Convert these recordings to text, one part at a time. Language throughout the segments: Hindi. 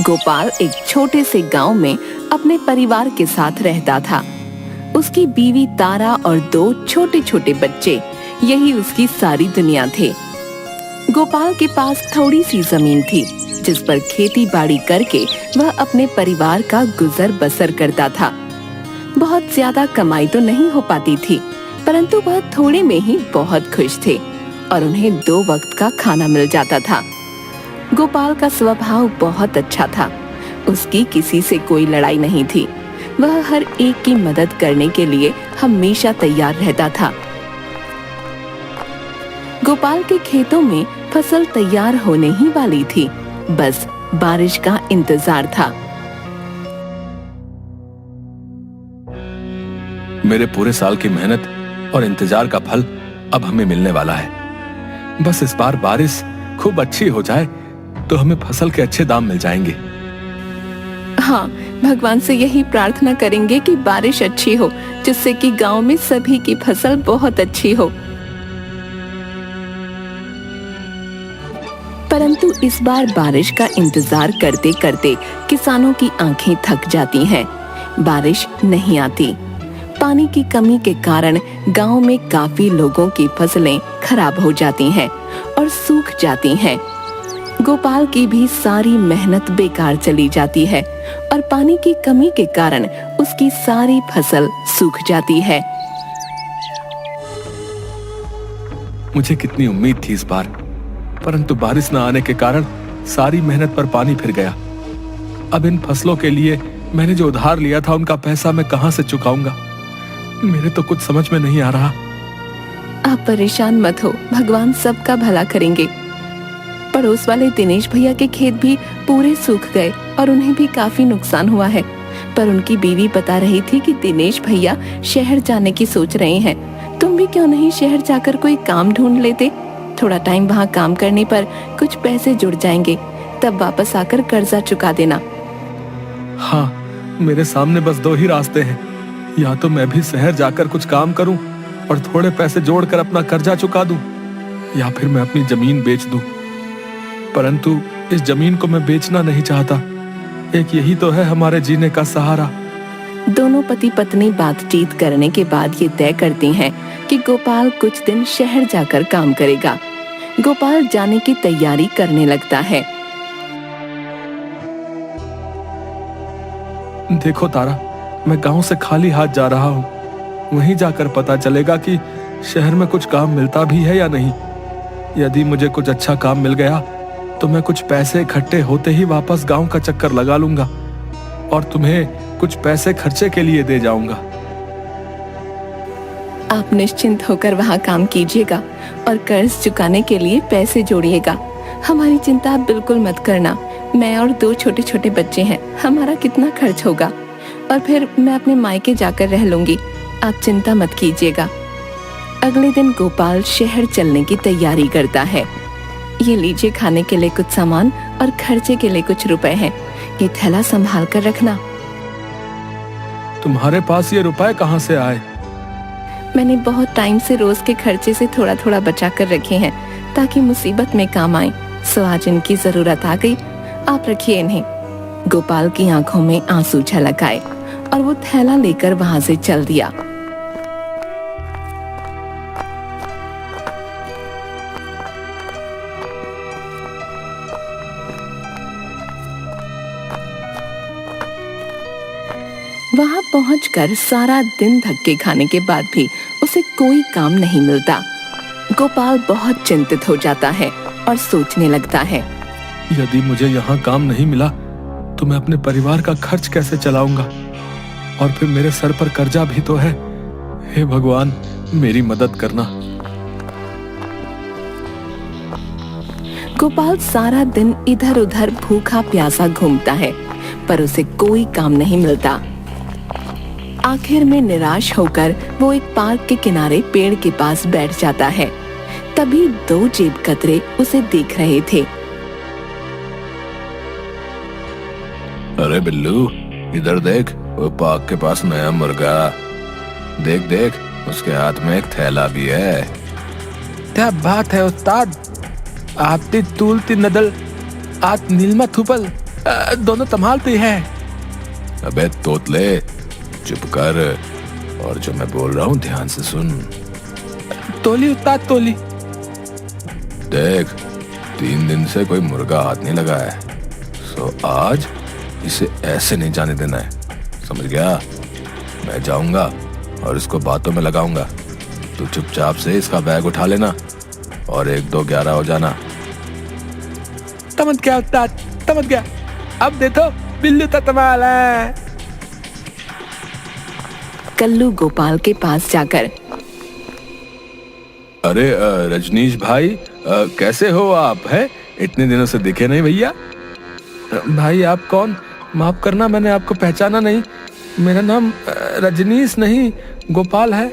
गोपाल एक छोटे से गांव में अपने परिवार के साथ रहता था। उसकी बीवी तारा और 2 छोटे छोटे बच्चे, यही उसकी सारी दुनिया थे। गोपाल के पास थोड़ी सी जमीन थी जिस पर खेती बाड़ी करके वह अपने परिवार का गुजर बसर करता था। बहुत ज्यादा कमाई तो नहीं हो पाती थी, परंतु वह थोड़े में ही बहुत खुश थे और उन्हें 2 वक्त का खाना मिल जाता था। गोपाल का स्वभाव बहुत अच्छा था। उसकी किसी से कोई लड़ाई नहीं थी। वह हर एक की मदद करने के लिए हमेशा तैयार रहता था। गोपाल के खेतों में फसल तैयार होने ही वाली थी, बस बारिश का इंतजार था। मेरे पूरे साल की मेहनत और इंतजार का फल अब हमें मिलने वाला है। बस इस बार बारिश खूब अच्छी हो जाए तो हमें फसल के अच्छे दाम मिल जाएंगे। हाँ, भगवान से यही प्रार्थना करेंगे कि बारिश अच्छी हो, जिससे कि गांव में सभी की फसल बहुत अच्छी हो। परंतु इस बार बारिश का इंतजार करते करते किसानों की आंखें थक जाती हैं। बारिश नहीं आती। पानी की कमी के कारण गांव में काफी लोगों की फसलें खराब हो जाती हैं और सूख जाती हैं। गोपाल की भी सारी मेहनत बेकार चली जाती है और पानी की कमी के कारण उसकी सारी फसल सूख जाती है। मुझे कितनी उम्मीद थी इस बार, परंतु बारिश न आने के कारण सारी मेहनत पर पानी फिर गया। अब इन फसलों के लिए मैंने जो उधार लिया था उनका पैसा मैं कहां से चुकाऊंगा? मेरे तो कुछ समझ में नहीं आ रहा। आप परेशान मत हो, भगवान सबका भला करेंगे। पड़ोस वाले दिनेश भैया के खेत भी पूरे सूख गए और उन्हें भी काफी नुकसान हुआ है। पर उनकी बीवी बता रही थी कि दिनेश भैया शहर जाने की सोच रहे हैं। तुम भी क्यों नहीं शहर जाकर कोई काम ढूंढ लेते? थोड़ा टाइम वहाँ काम करने पर कुछ पैसे जुड़ जाएंगे, तब वापस आकर कर्जा चुका देना। हाँ, मेरे सामने बस 2 ही रास्ते हैं। या तो मैं भी शहर जाकर कुछ काम करूं और थोड़े पैसे जोड़कर अपना कर्जा चुका दूं, या फिर मैं अपनी जमीन बेच दूं। परंतु इस जमीन को मैं बेचना नहीं चाहता। एक यही तो है हमारे जीने का सहारा। दोनों पति पत्नी बातचीत करने के बाद ये तय करती हैं कि गोपाल कुछ दिन शहर जाकर काम करेगा। गोपाल जाने की तैयारी करने लगता है। देखो तारा, मैं गांव से खाली हाथ जा रहा हूँ। वहीं जाकर पता चलेगा कि शहर में कुछ काम मिलता भी है या नहीं। यदि मुझे कुछ अच्छा काम मिल गया तो मैं कुछ पैसे इकट्ठे होते ही वापस गांव का चक्कर लगा लूंगा और तुम्हें कुछ पैसे खर्चे के लिए दे जाऊंगा। आप निश्चिंत होकर वहाँ काम कीजिएगा और कर्ज चुकाने के लिए पैसे जोड़िएगा। हमारी चिंता आप बिल्कुल मत करना। मैं और 2 छोटे छोटे बच्चे हैं, हमारा कितना खर्च होगा और फिर मैं अपने मायके जाकर रह लूंगी। आप चिंता मत कीजिएगा। अगले दिन गोपाल शहर चलने की तैयारी करता है। ये लीजिए, खाने के लिए कुछ सामान और खर्चे के लिए कुछ रुपए हैं। ये थैला संभाल कर रखना। तुम्हारे पास ये रुपए कहाँ से आए? मैंने बहुत टाइम से रोज के खर्चे से थोड़ा थोड़ा बचा कर रखे हैं ताकि मुसीबत में काम आए। सो आज इनकी जरूरत आ गई, आप रखिए इन्हें। गोपाल की आंखों में आंसू छलक आए और वो थैला लेकर वहां से चल दिया। वहां पहुंचकर सारा दिन धक्के खाने के बाद भी उसे कोई काम नहीं मिलता। गोपाल बहुत चिंतित हो जाता है और सोचने लगता है, यदि मुझे यहाँ काम नहीं मिला तो मैं अपने परिवार का खर्च कैसे चलाऊंगा? और फिर मेरे सर पर कर्जा भी तो है। हे भगवान, मेरी मदद करना। गोपाल सारा दिन इधर उधर भूखा प्यासा घूमता है, पर उसे कोई काम नहीं मिलता। आखिर में निराश होकर वो एक पार्क के किनारे पेड़ के पास बैठ जाता है। तभी 2 जेब कतरे उसे देख रहे थे। अरे बिल्लू, इधर देख, वो पार्क के पास नया मुर्गा। देख देख, उसके हाथ में एक थैला भी है। क्या बात है उस्ताद, आती तूलती नदल आत नीलमा थुपल दोनों संभालती है। अबे तोतले, चुप कर और जो मैं बोल रहा हूँ ध्यान से सुन। तोली उस्ताद तोली। देख, 3 दिन से कोई मुर्गा हाथ नहीं लगा है, सो आज इसे ऐसे नहीं जाने देना है, समझ गया? मैं जाऊंगा और इसको बातों में लगाऊंगा। तू चुपचाप से इसका बैग उठा लेना और 1 2 11 हो जाना। समझ गया उस्ताद, समझ गया। अब देखो बिल्लू तो तमाल है। कल्लू गोपाल के पास जाकर, अरे रजनीश भाई, कैसे हो आप? है इतने दिनों से दिखे नहीं भैया। भाई आप कौन? माफ करना, मैंने आपको पहचाना नहीं। मेरा नाम रजनीश नहीं गोपाल है।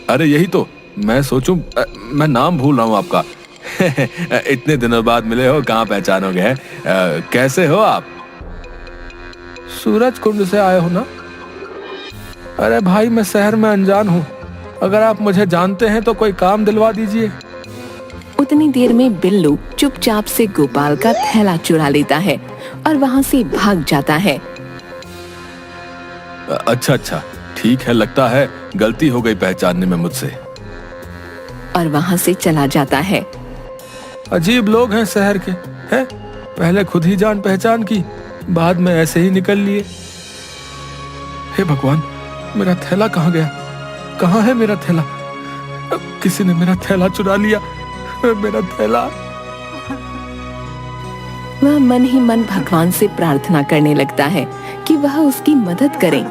अरे यही तो मैं सोचूं, मैं नाम भूल रहा हूँ आपका। इतने दिनों बाद मिले हो, कहाँ पहचानोगे? हैं? कैसे हो आप? सूरज कुंड से आए हो ना? अरे भाई मैं शहर में अनजान हूँ, अगर आप मुझे जानते हैं तो कोई काम दिलवा दीजिए। उतनी देर में बिल्लू चुपचाप से गोपाल का थैला चुरा लेता है और वहाँ से भाग जाता है। अच्छा, ठीक है, लगता है गलती हो गई पहचानने में मुझसे। और वहाँ से चला जाता है। अजीब लोग हैं शहर के, हैं? पहले खुद ही जान पहचान की, बाद में ऐसे ही निकल लिए। हे भगवान, मेरा थैला कहाँ गया? कहाँ है मेरा थैला? किसी ने मेरा थैला चुरा लिया। मेरा थैला। वह मन ही मन भगवान से प्रार्थना करने लगता है कि वह उसकी मदद करे।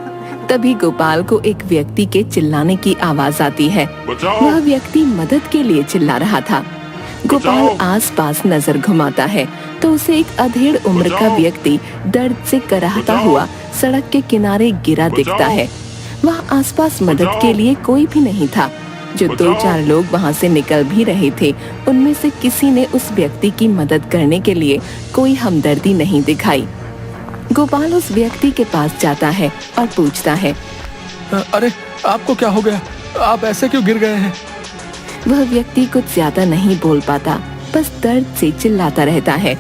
तभी गोपाल को एक व्यक्ति के चिल्लाने की आवाज आती है। वह व्यक्ति मदद के लिए चिल्ला रहा था। गोपाल आसपास नजर घुमाता है तो उसे एक अधेड़ उम्र का व्यक्ति दर्द से कराहता हुआ सड़क के किनारे गिरा दिखता है। वहाँ आसपास मदद के लिए कोई भी नहीं था। जो 2-4 लोग वहाँ से निकल भी रहे थे, उनमें से किसी ने उस व्यक्ति की मदद करने के लिए कोई हमदर्दी नहीं दिखाई। गोपाल उस व्यक्ति के पास जाता है और पूछता है, अरे आपको क्या हो गया? आप ऐसे क्यों गिर गए हैं? वह व्यक्ति कुछ ज्यादा नहीं बोल पाता, बस दर्द से चिल्लाता रहता है।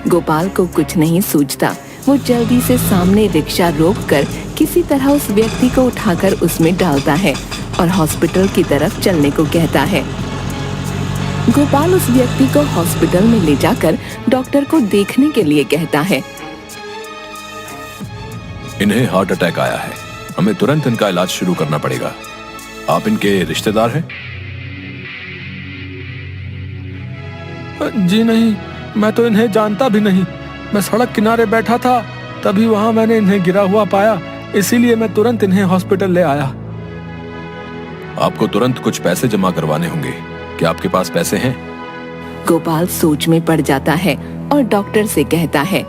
गोपाल को कुछ नहीं सूझता। वो जल्दी से सामने रिक्शा रोककर किसी तरह उस व्यक्ति को उठाकर उसमें डालता है और हॉस्पिटल की तरफ चलने को कहता है। गोपाल उस व्यक्ति को हॉस्पिटल में ले जाकर डॉक्टर को देखने के लिए कहता है। इन्हें हार्ट अटैक आया है, हमें तुरंत इनका इलाज शुरू करना पड़ेगा। आप इनके रिश्तेदार हैं? जी नहीं, मैं तो इन्हें जानता भी नहीं। मैं सड़क किनारे बैठा था, तभी वहाँ मैंने इन्हें गिरा हुआ पाया, इसीलिए मैं तुरंत इन्हें हॉस्पिटल ले आया। आपको तुरंत कुछ पैसे जमा करवाने होंगे। क्या आपके पास पैसे हैं? गोपाल सोच में पड़ जाता है और डॉक्टर से कहता है,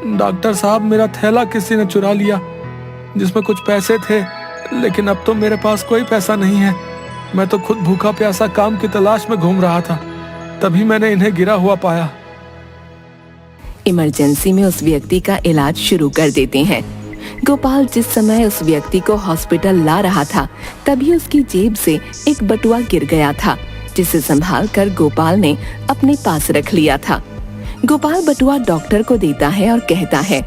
डॉक्टर साहब, मेरा थैला किसी ने चुरा लिया जिसमें कुछ पैसे थे, लेकिन अब तो मेरे पास कोई पैसा नहीं है। मैं तो खुद भूखा प्यासा काम की तलाश में घूम रहा था, तभी मैंने इन्हें गिरा हुआ पाया। इमरजेंसी में उस व्यक्ति का इलाज शुरू कर देते हैं। गोपाल जिस समय उस व्यक्ति को हॉस्पिटल ला रहा था, तभी उसकी जेब से एक बटुआ गिर गया था, जिसे संभालकर गोपाल ने अपने पास रख लिया था। गोपाल बटुआ डॉक्टर को देता है और कहता है,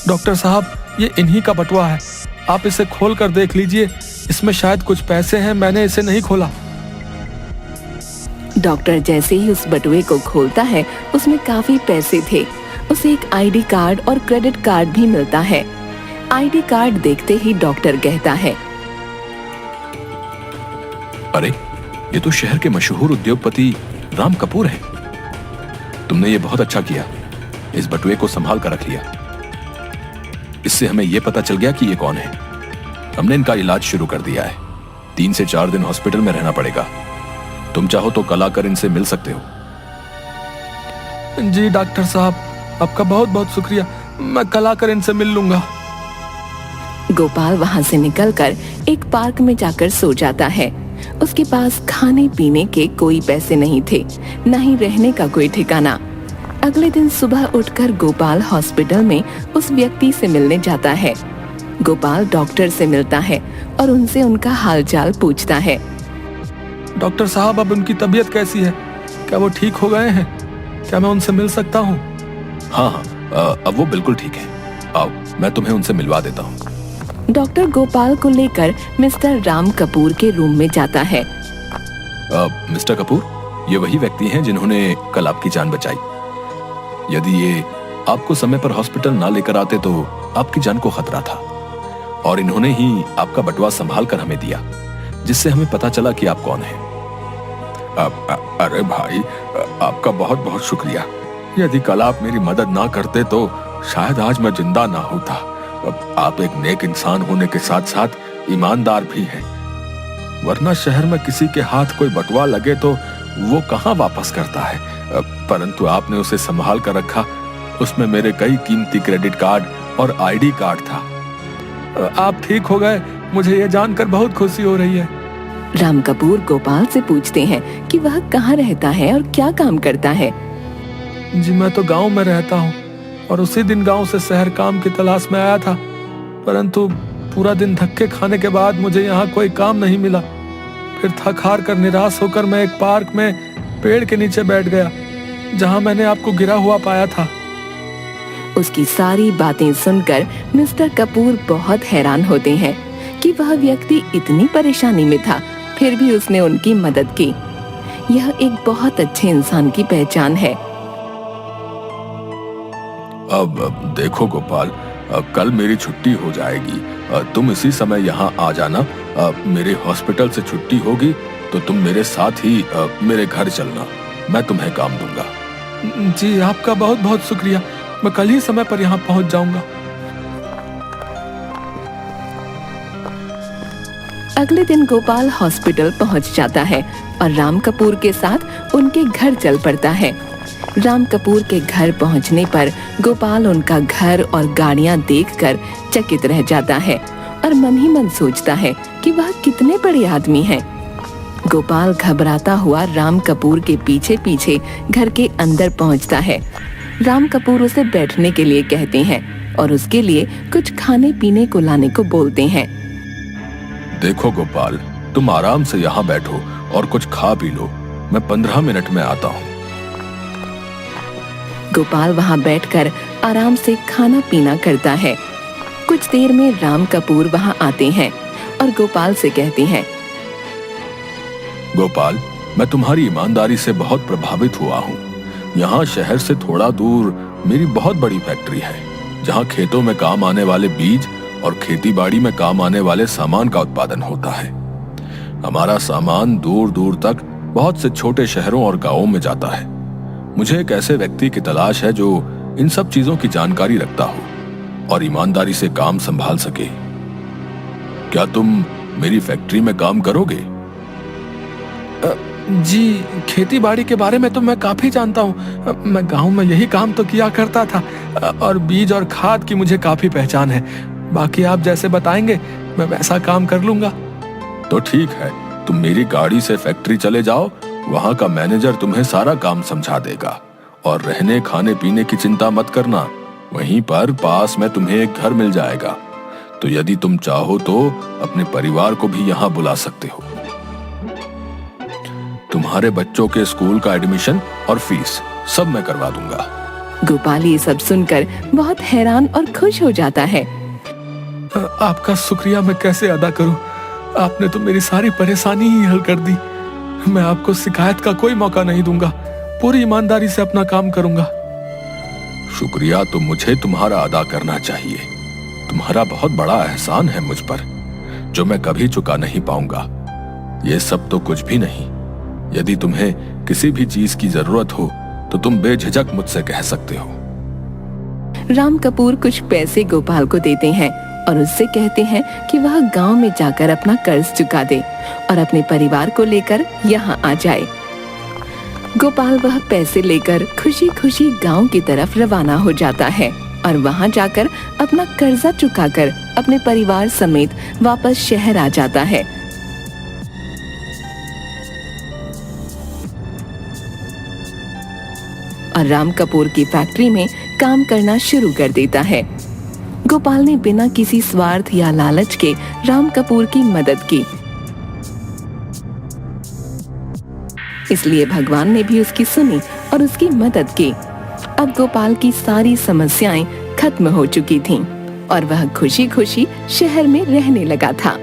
डॉक्टर साहब, ये इन्हीं का बटुआ है, आप इसे खोल कर देख लीजिए, इसमें शायद कुछ पैसे हैं, मैंने इसे नहीं खोला। डॉक्टर जैसे ही उस बटुए को खोलता है, उसमें काफी पैसे थे। उसे एक आईडी कार्ड और क्रेडिट कार्ड भी मिलता है। आईडी कार्ड देखते ही डॉक्टर कहता है, अरे ये तो शहर के मशहूर उद्योगपति राम कपूर हैं। तुमने ये बहुत अच्छा किया, इस बटुए को संभाल कर रख लिया। इससे हमें ये पता चल गया कि ये कौन है। हमने इनका इलाज शुरू कर दिया है। 3 से 4 दिन हॉस्पिटल में रहना पड़ेगा। तुम चाहो तो कल आकर इनसे मिल सकते हो। जी डॉक्टर साहब, आपका बहुत बहुत शुक्रिया, मैं कल आकर इनसे मिल लूंगा। गोपाल वहाँ से निकलकर एक पार्क में जाकर सो जाता है। उसके पास खाने पीने के कोई पैसे नहीं थे, न ही रहने का कोई ठिकाना। अगले दिन सुबह उठकर गोपाल हॉस्पिटल में उस व्यक्ति से मिलने जाता है। गोपाल डॉक्टर से मिलता है और उनसे उनका हालचाल पूछता है। डॉक्टर साहब, अब उनकी तबीयत कैसी है? क्या वो ठीक हो गए हैं? क्या मैं उनसे मिल सकता हूँ? हाँ हाँ, अब वो बिल्कुल ठीक है। आओ, मैं तुम्हें उनसे मिलवा देता हूँ। डॉक्टर गोपाल को लेकर मिस्टर राम कपूर के रूम में जाता है। मिस्टर कपूर, ये वही व्यक्ति हैं जिन्होंने कल आपकी जान बचाई। यदि ये आपको समय पर हॉस्पिटल ना लेकर आते तो आपकी जान को खतरा था, और इन्होंने ही आपका बटुआ संभाल कर हमें दिया, जिससे हमें पता चला कि आप कौन हैं। अरे भाई, आपका बहुत बहुत शुक्रिया। यदि कल आप मेरी मदद ना करते तो शायद आज मैं जिंदा ना होता। आप एक नेक इंसान होने के साथ साथ ईमानदार भी हैं, वरना शहर में किसी के हाथ कोई बटुआ लगे तो वो कहाँ वापस करता है। परंतु आपने उसे संभाल कर रखा। उसमें मेरे कई कीमती क्रेडिट कार्ड और आईडी कार्ड था। आप ठीक हो गए, मुझे ये जानकर बहुत खुशी हो रही है। राम कपूर गोपाल से पूछते हैं कि वह कहाँ रहता है और क्या काम करता है। जी, मैं तो गांव में रहता हूँ और उसी दिन गांव से शहर काम की तलाश में आया था, परंतु पूरा दिन धक्के खाने के बाद मुझे यहाँ कोई काम नहीं मिला। फिर थक हार कर निराश होकर मैं एक पार्क में पेड़ के नीचे बैठ गया, जहाँ मैंने आपको गिरा हुआ पाया था। उसकी सारी बातें सुनकर मिस्टर कपूर बहुत हैरान होते हैं कि वह व्यक्ति इतनी परेशानी में था, फिर भी उसने उनकी मदद की। यह एक बहुत अच्छे इंसान की पहचान है। अब देखो गोपाल, कल मेरी छुट्टी हो जाएगी। तुम इसी समय यहाँ आ जाना। मेरे हॉस्पिटल से छुट्टी होगी तो तुम मेरे साथ ही मेरे घर चलना। मैं तुम्हें काम दूंगा। जी, आपका बहुत बहुत शुक्रिया। मैं कल ही समय पर यहाँ पहुँच जाऊंगा। अगले दिन गोपाल हॉस्पिटल पहुंच जाता है और राम कपूर के साथ उनके घर चल पड़ता है। राम कपूर के घर पहुंचने पर गोपाल उनका घर और गाड़ियां देखकर चकित रह जाता है और मन ही मन सोचता है कि वह कितने बड़े आदमी हैं। गोपाल घबराता हुआ राम कपूर के पीछे पीछे घर के अंदर पहुंचता है। राम कपूर उसे बैठने के लिए कहते हैं और उसके लिए कुछ खाने पीने को लाने को बोलते हैं। देखो गोपाल, तुम आराम से यहाँ बैठो और कुछ खा पी लो। मैं 15 मिनट में आता हूँ। गोपाल वहाँ बैठकर आराम से खाना पीना करता है। कुछ देर में राम कपूर वहाँ आते हैं और गोपाल से कहते हैं, गोपाल, मैं तुम्हारी ईमानदारी से बहुत प्रभावित हुआ हूँ। यहाँ शहर से थोड़ा दूर मेरी बहुत बड़ी फैक्ट्री है, जहाँ खेतों में काम आने वाले बीज और खेतीबाड़ी में काम आने वाले सामान का उत्पादन होता है। हमारा सामान दूर दूर तक बहुत से छोटे शहरों और गांवों में जाता है। मुझे एक ऐसे व्यक्ति की तलाश है जो इन सब चीजों की जानकारी रखता हो और ईमानदारी से काम संभाल सके। क्या तुम मेरी फैक्ट्री में काम करोगे? जी, खेती बाड़ी के बारे में तो मैं काफी जानता हूँ। मैं गांव में यही काम तो किया करता था और बीज और खाद की मुझे काफी पहचान है। बाकी आप जैसे बताएंगे मैं वैसा काम कर लूंगा। तो ठीक है, तुम मेरी गाड़ी से फैक्ट्री चले जाओ। वहाँ का मैनेजर तुम्हें सारा काम समझा देगा और रहने खाने पीने की चिंता मत करना। वहीं पर पास में तुम्हें एक घर मिल जाएगा। तो यदि तुम चाहो तो अपने परिवार को भी यहाँ बुला सकते हो। तुम्हारे बच्चों के स्कूल का एडमिशन और फीस सब मैं करवा दूंगा। गोपाल ये सब सुनकर बहुत हैरान और खुश हो जाता है। आपका शुक्रिया मैं कैसे अदा करूं? आपने तो मेरी सारी परेशानी ही हल कर दी। मैं आपको शिकायत का कोई मौका नहीं दूंगा। पूरी ईमानदारी से अपना काम करूंगा। शुक्रिया तो मुझे तुम्हारा अदा करना चाहिए। तुम्हारा बहुत बड़ा एहसान है मुझ पर, जो मैं कभी चुका नहीं पाऊंगा। ये सब तो कुछ भी नहीं। यदि तुम्हें किसी भी चीज की जरूरत हो तो तुम बेझिझक मुझसे कह सकते हो। राम कपूर कुछ पैसे गोपाल को देते हैं और उससे कहते हैं कि वह गांव में जाकर अपना कर्ज चुका दे और अपने परिवार को लेकर यहाँ आ जाए। गोपाल वह पैसे लेकर खुशी खुशी गांव की तरफ रवाना हो जाता है और वहाँ जाकर अपना कर्जा चुकाकर अपने परिवार समेत वापस शहर आ जाता है। और राम कपूर की फैक्ट्री में काम करना शुरू कर देता है। गोपाल ने बिना किसी स्वार्थ या लालच के राम कपूर की मदद की, इसलिए भगवान ने भी उसकी सुनी और उसकी मदद की। अब गोपाल की सारी समस्याएं खत्म हो चुकी थीं और वह खुशी खुशी शहर में रहने लगा था।